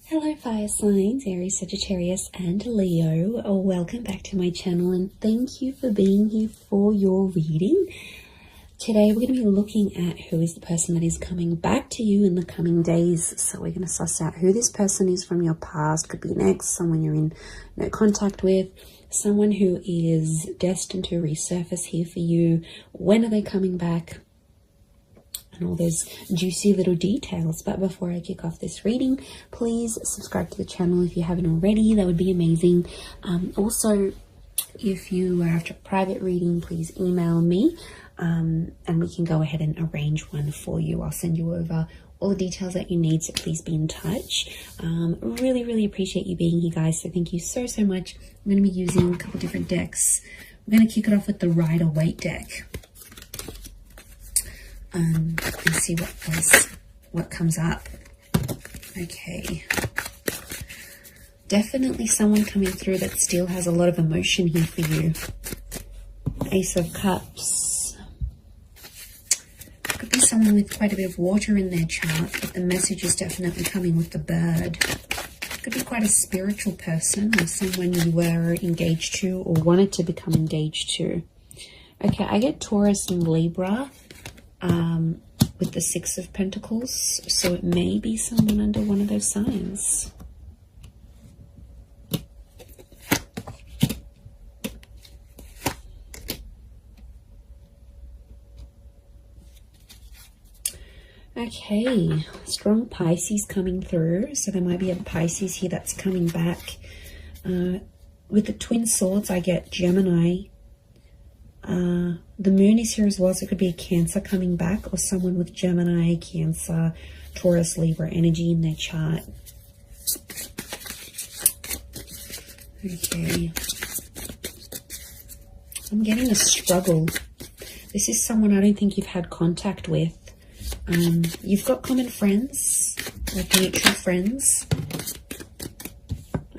Hello fire signs, Aries, Sagittarius and Leo. Welcome back to my channel and thank you for being here for your reading. Today we're going to be looking at who is the person that is coming back to you in the coming days. So we're going to suss out who this person is from your past, could be an ex, someone you're in no contact with, someone who is destined to resurface here for you. When are they coming back? And all those juicy little details. But before I kick off this reading, please subscribe to the channel if you haven't already. That would be amazing. Also, if you are after a private reading, please email me and we can go ahead and arrange one for you. I'll send you over all the details that you need, so please be in touch. Really appreciate you being here, guys, so thank you so much. I'm going to be using a couple different decks. We're going to kick it off with the Rider-Waite deck. And see what comes up. Okay. Definitely someone coming through that still has a lot of emotion here for you. Ace of Cups. Could be someone with quite a bit of water in their chart, but the message is definitely coming with the bird. Could be quite a spiritual person or someone you were engaged to or wanted to become engaged to. Okay, I get Taurus and Libra. With the Six of Pentacles, so it may be someone under one of those signs. Okay, strong Pisces coming through, so there might be a Pisces here that's coming back. With the Twin Swords, I get Gemini. The moon is here as well, so it could be a Cancer coming back or someone with Gemini, Cancer, Taurus, Libra energy in their chart. Okay. I'm getting a struggle. This is someone I don't think you've had contact with. You've got common friends, like mutual friends.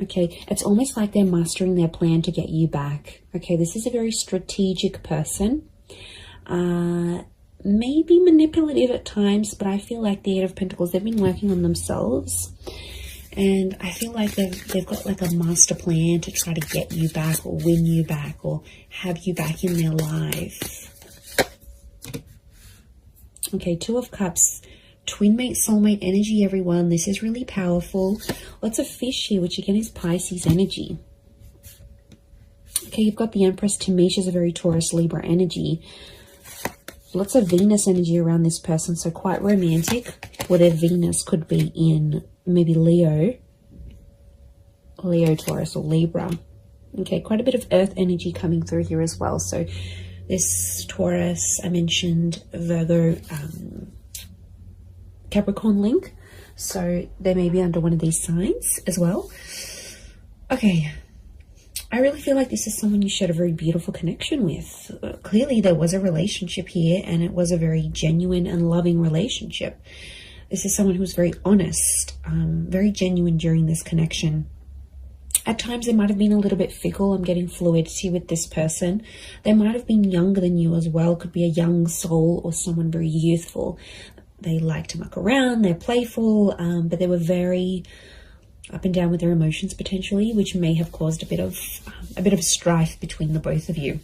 Okay, it's almost like they're mastering their plan to get you back. Okay, this is a very strategic person. Maybe manipulative at times, but I feel like the Eight of Pentacles, they've been working on themselves. And I feel like they've got like a master plan to try to get you back or win you back or have you back in their life. Okay, Two of Cups. Twin mate, soulmate energy, everyone. This is really powerful. Lots of fish here, which again is Pisces energy. Okay, you've got the Empress. To me, she's a very Taurus, Libra energy. Lots of Venus energy around this person, so quite romantic. Or their Venus could be in maybe Leo, Taurus, or Libra. Okay, quite a bit of Earth energy coming through here as well. So this Taurus, I mentioned Virgo, Capricorn link, so they may be under one of these signs as well. Okay, I really feel like this is someone you shared a very beautiful connection with. Clearly there was a relationship here and it was a very genuine and loving relationship. This is someone who was very honest, very genuine during this connection. At times, they might have been a little bit fickle. I'm getting fluidity with this person. They might have been younger than you as well. Could be a young soul or someone very youthful. They like to muck around, they're playful, but they were very up and down with their emotions potentially, which may have caused a bit of strife between the both of you.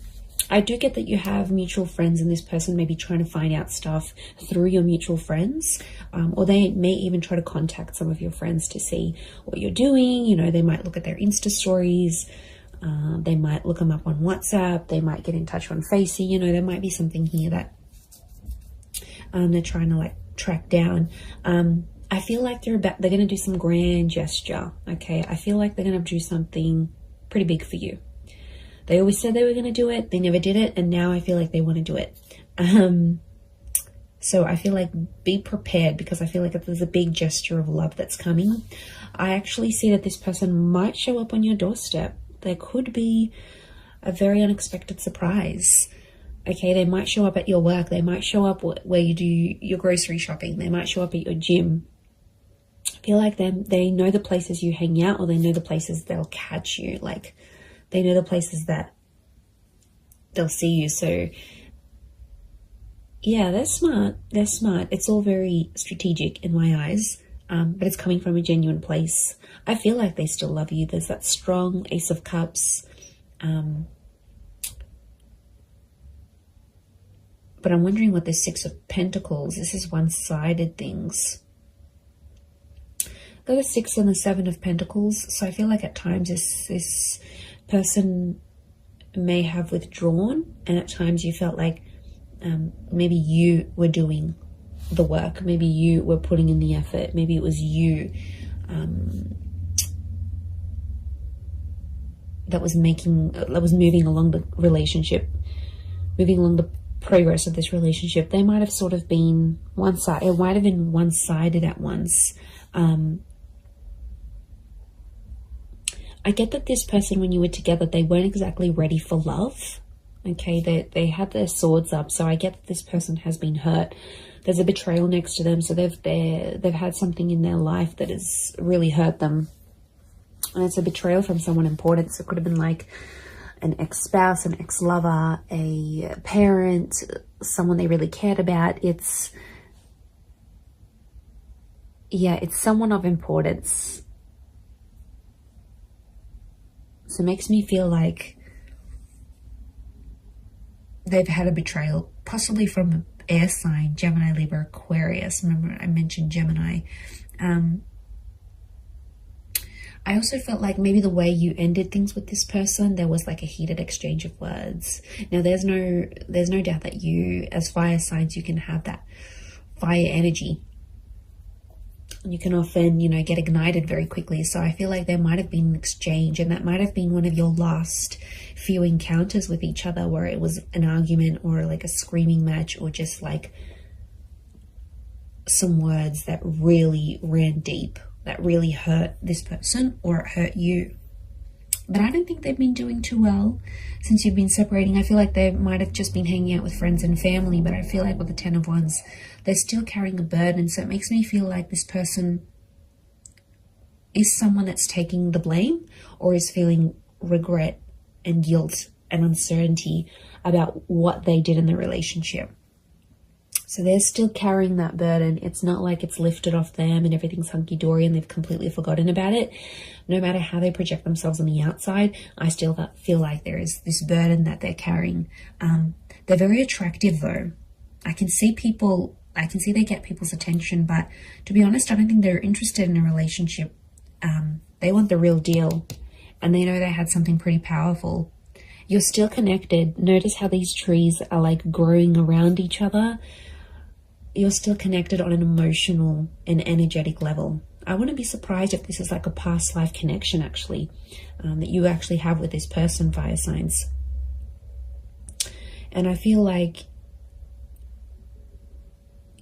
I do get that you have mutual friends and this person may be trying to find out stuff through your mutual friends, or they may even try to contact some of your friends to see what you're doing. You know, they might look at their Insta stories, they might look them up on WhatsApp, they might get in touch on Facey. You know, there might be something here that they're trying to like track down. I feel like they're going to do some grand gesture. Okay, I feel like they're going to do something pretty big for you. They always said they were going to do it, they never did it, and now I feel like they want to do it. So I feel like be prepared, because I feel like if there's a big gesture of love that's coming, I actually see that this person might show up on your doorstep. There could be a very unexpected surprise. Okay, they might show up at your work. They might show up where you do your grocery shopping. They might show up at your gym. I feel like they know the places you hang out, or they know the places they'll catch you. Like, they know the places that they'll see you. So, yeah, they're smart. They're smart. It's all very strategic in my eyes. but it's coming from a genuine place. I feel like they still love you. There's that strong Ace of Cups. But I'm wondering what the Six of Pentacles, this is one-sided things. Got the Six and the Seven of Pentacles. So I feel like at times this person may have withdrawn, and at times you felt like maybe you were doing the work. Maybe you were putting in the effort. Maybe it was you that was moving along the relationship, moving along the progress of this relationship. They might have sort of been one-sided. It might have been one-sided at once. I get that this person, when you were together, they weren't exactly ready for love. Okay, they had their swords up, so I get that this person has been hurt. There's a betrayal next to them, so they've had something in their life that has really hurt them, and it's a betrayal from someone important. So it could have been like an ex-spouse, an ex-lover, a parent, someone they really cared about. It's someone of importance. So it makes me feel like they've had a betrayal, possibly from an air sign, Gemini, Libra, Aquarius. Remember I mentioned Gemini. I also felt like maybe the way you ended things with this person, there was like a heated exchange of words. Now there's no doubt that you, as fire signs, you can have that fire energy. You can often, get ignited very quickly. So I feel like there might have been an exchange, and that might have been one of your last few encounters with each other, where it was an argument or like a screaming match, or just like some words that really ran deep, that really hurt this person or it hurt you. But I don't think they've been doing too well since you've been separating. I feel like they might have just been hanging out with friends and family, but I feel like with the Ten of Wands, they're still carrying a burden. So it makes me feel like this person is someone that's taking the blame, or is feeling regret and guilt and uncertainty about what they did in the relationship. So they're still carrying that burden. It's not like it's lifted off them and everything's hunky-dory and they've completely forgotten about it. No matter how they project themselves on the outside, I still feel like there is this burden that they're carrying. They're very attractive though. I can see they get people's attention, but to be honest, I don't think they're interested in a relationship. They want the real deal, and they know they had something pretty powerful. You're still connected. Notice how these trees are like growing around each other. You're still connected on an emotional and energetic level. I wouldn't be surprised if this is like a past life connection actually, that you actually have with this person, fire signs. And I feel like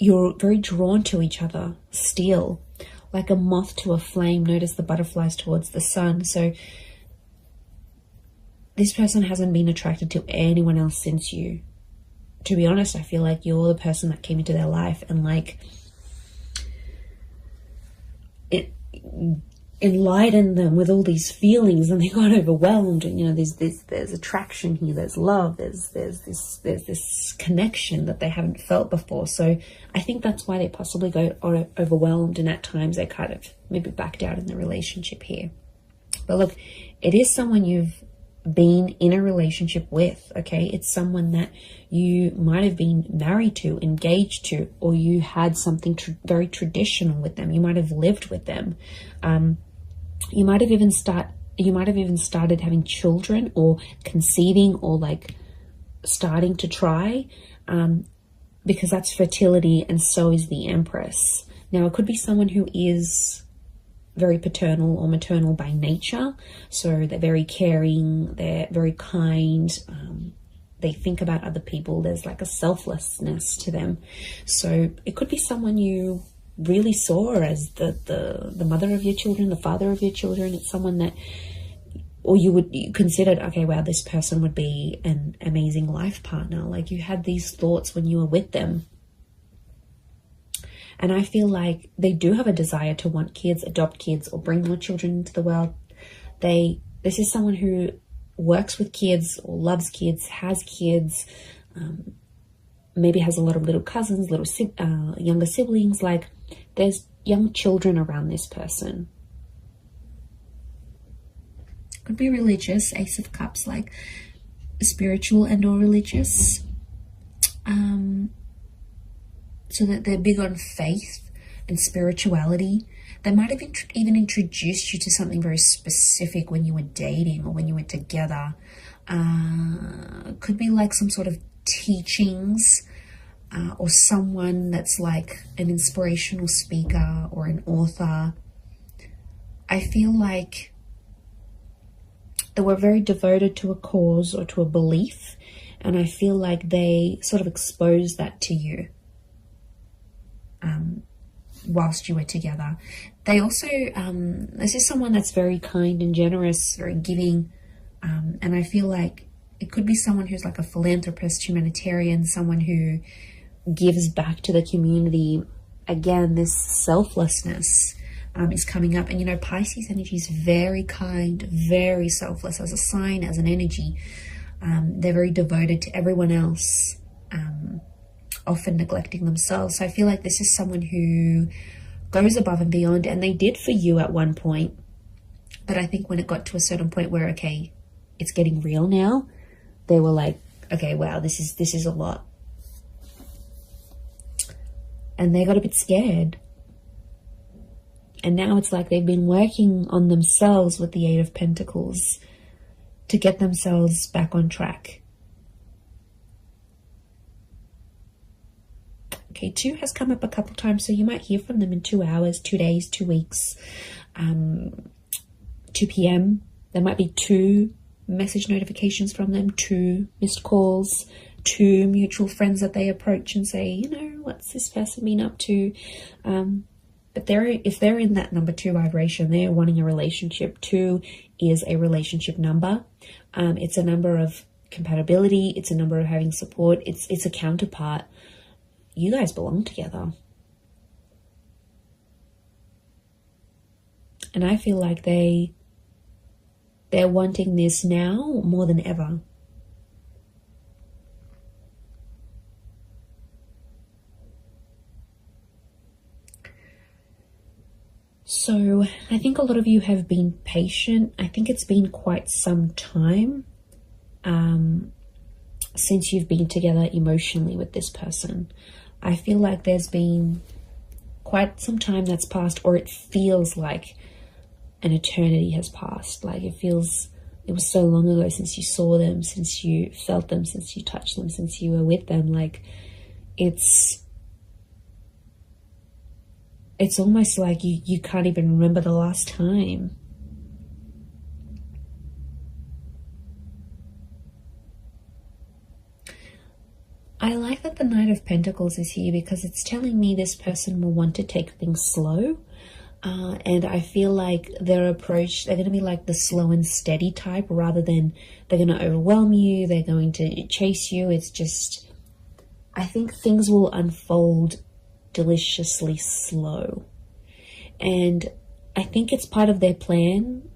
you're very drawn to each other still, like a moth to a flame. Notice the butterflies towards the sun. So this person hasn't been attracted to anyone else since you. To be honest, I feel like you're the person that came into their life and like it enlightened them with all these feelings, and they got overwhelmed. And there's attraction here, there's love, there's this connection that they haven't felt before. So I think that's why they possibly got overwhelmed, and at times they kind of maybe backed out in the relationship here. But look, it is someone you've been in a relationship with. Okay, it's someone that you might have been married to, engaged to, or you had something very traditional with them. You might have lived with them. You might have even started having children, or conceiving, or like starting to try, because that's fertility, and so is the Empress. Now it could be someone who is very paternal or maternal by nature. So they're very caring, they're very kind, they think about other people. There's like a selflessness to them. So it could be someone you really saw as the mother of your children, the father of your children. It's someone that, or you considered, okay, wow, this person would be an amazing life partner. Like you had these thoughts when you were with them. And I feel like they do have a desire to want kids, adopt kids, or bring more children into the world. This is someone who works with kids, or loves kids, has kids, maybe has a lot of little cousins, younger siblings. Like there's young children around this person. Could be religious, Ace of Cups, like spiritual and or religious. So that they're big on faith and spirituality. They might have even introduced you to something very specific when you were dating or when you were together. Could be like some sort of teachings, or someone that's like an inspirational speaker or an author. I feel like they were very devoted to a cause or to a belief, and I feel like they sort of exposed that to you whilst you were together. They also, this is someone that's very kind and generous, very giving, and I feel like it could be someone who's like a philanthropist, humanitarian, someone who gives back to the community. Again, this selflessness is coming up. And you know, Pisces energy is very kind, very selfless as a sign, as an energy. They're very devoted to everyone else, often neglecting themselves. So I feel like this is someone who goes above and beyond, and they did for you at one point. But I think when it got to a certain point where, okay, it's getting real now, they were like, okay, wow, this is a lot. And they got a bit scared. And now it's like they've been working on themselves with the Eight of Pentacles to get themselves back on track. Okay, 2 has come up a couple times, so you might hear from them in 2 hours, 2 days, 2 weeks, 2 p.m. There might be 2 message notifications from them, 2 missed calls, 2 mutual friends that they approach and say, you know, what's this person been up to? But if they're in that number 2 vibration, they're wanting a relationship. 2 is a relationship number. It's a number of compatibility. It's a number of having support. It's a counterpart. You guys belong together. And I feel like they're wanting this now more than ever. So I think a lot of you have been patient. I think it's been quite some time since you've been together emotionally with this person. I feel like there's been quite some time that's passed, or it feels like an eternity has passed. Like it was so long ago since you saw them, since you felt them, since you touched them, since you were with them. Like it's almost like you can't even remember the last time. I like that the Knight of Pentacles is here because it's telling me this person will want to take things slow. And I feel like their approach, they're going to be like the slow and steady type rather than they're going to overwhelm you, they're going to chase you. It's just, I think things will unfold deliciously slow. And I think it's part of their plan,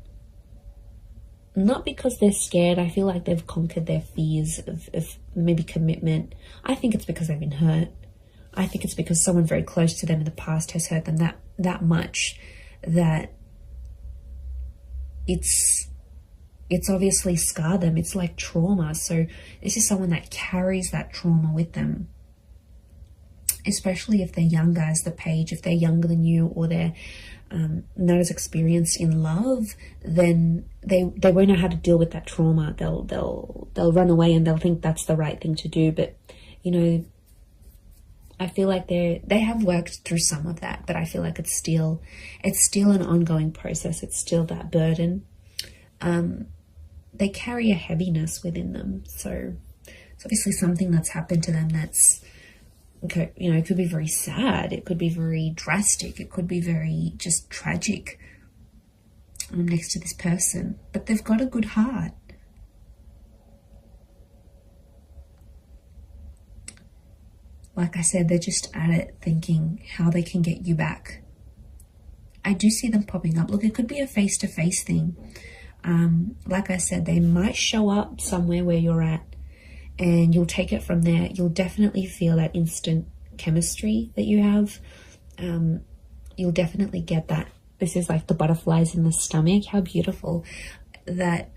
not because they're scared. I feel like they've conquered their fears of maybe commitment. I think it's because they've been hurt. I think it's because someone very close to them in the past has hurt them that much that it's obviously scarred them. It's like trauma. So this is someone that carries that trauma with them, especially if they're younger as the Page. If they're younger than you, or they're not as experienced in love, then they won't know how to deal with that trauma. They'll run away and they'll think that's the right thing to do. But you know, I feel like they have worked through some of that, but I feel like it's still an ongoing process. It's still that burden. They carry a heaviness within them. So it's obviously something that's happened to them that's, you know, it could be very sad. It could be very drastic. It could be very just tragic next to this person. But they've got a good heart. Like I said, they're just at it thinking how they can get you back. I do see them popping up. Look, it could be a face-to-face thing. Like I said, they might show up somewhere where you're at and you'll take it from there. You'll definitely feel that instant chemistry that you have. you'll definitely get that. This is like the butterflies in the stomach. How beautiful. That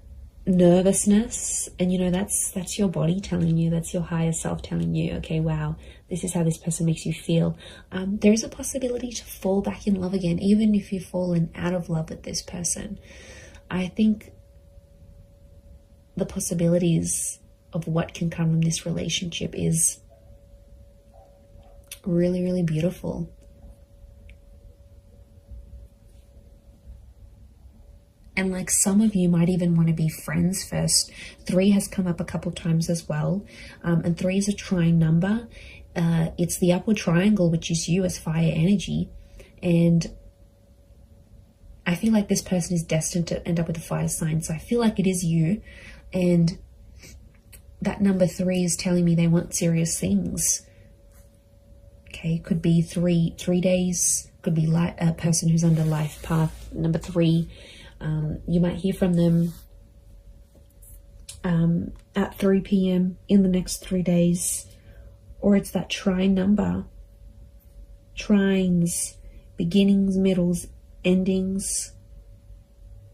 nervousness, and you know, that's your body telling you, that's your higher self telling you, okay, wow, this is how this person makes you feel. There is a possibility to fall back in love again, even if you've fallen out of love with this person. I think the possibilities of what can come from this relationship is really, really beautiful. And like some of you might even want to be friends first. 3 has come up a couple times as well. And 3 is a trine number. It's the upward triangle, which is you as fire energy. And I feel like this person is destined to end up with a fire sign. So I feel like it is you. And that number 3 is telling me they want serious things. Okay, could be three days. Could be a person who's under life path number 3. You might hear from them at 3 p.m. in the next 3 days, or it's that trine number. Trines, beginnings, middles, endings,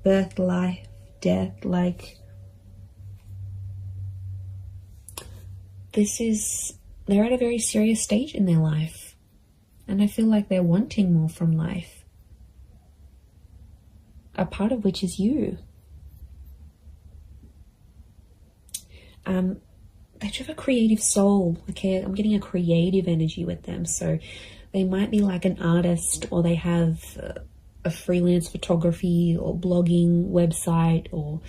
birth, life, death. Like, they're at a very serious stage in their life, and I feel like they're wanting more from life. A part of which is you. They have a creative soul. Okay, I'm getting a creative energy with them. So they might be like an artist, or they have a freelance photography or blogging website, or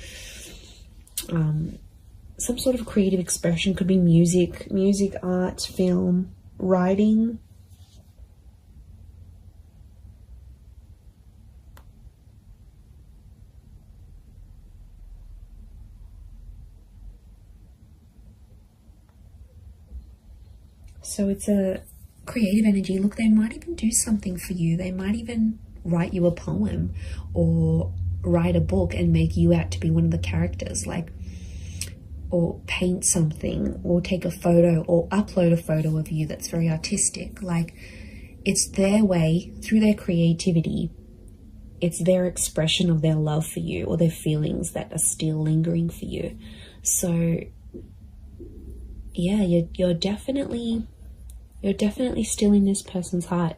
some sort of creative expression. Could be music, art, film, writing. So it's a creative energy. Look, they might even do something for you. They might even write you a poem or write a book and make you out to be one of the characters, like, or paint something, or take a photo, or upload a photo of you that's very artistic. Like, it's their way, through their creativity, it's their expression of their love for you, or their feelings that are still lingering for you. So yeah, you're definitely still in this person's heart.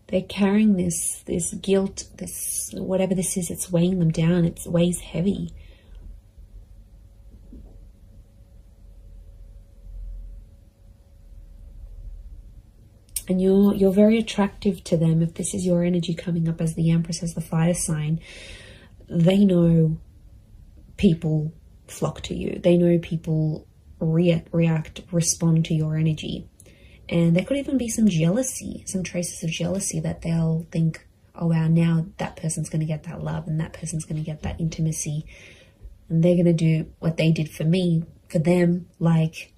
They're carrying this guilt, this whatever this is, it's weighing them down. It weighs heavy. And you're very attractive to them. If this is your energy coming up as the Empress, as the fire sign, they know people flock to you. They know people react, respond to your energy. And there could even be some jealousy, some traces of jealousy, that they'll think, oh wow, now that person's going to get that love, and that person's going to get that intimacy, and they're going to do what they did for me, for them. Like,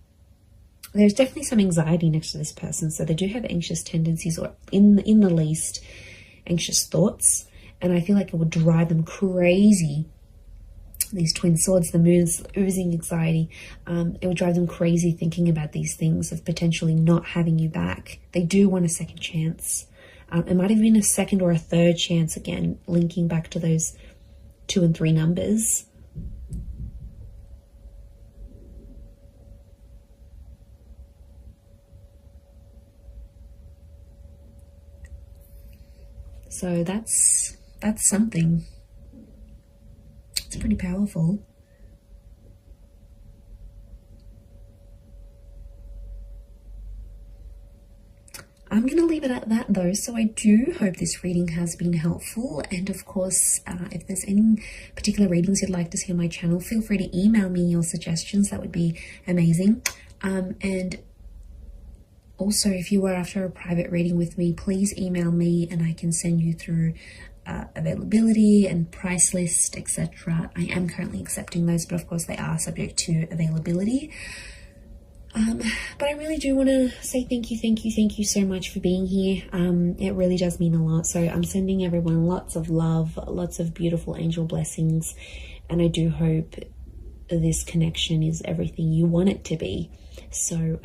there's definitely some anxiety next to this person. So they do have anxious tendencies, or in the least anxious thoughts. And I feel like it would drive them crazy. These twin swords, the moon's oozing anxiety. It would drive them crazy thinking about these things of potentially not having you back. They do want a second chance. It might have been a second or a third chance, again, linking back to those 2 and 3 numbers. So that's something. It's pretty powerful. I'm going to leave it at that though. So I do hope this reading has been helpful. And of course, if there's any particular readings you'd like to see on my channel, feel free to email me your suggestions. That would be amazing. And also, if you were after a private reading with me, please email me and I can send you through availability and price list, etc. I am currently accepting those, but of course they are subject to availability. But I really do want to say thank you so much for being here. It really does mean a lot. So I'm sending everyone lots of love, lots of beautiful angel blessings, and I do hope this connection is everything you want it to be. So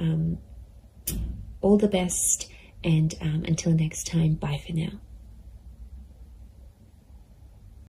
all the best, And until next time, bye for now.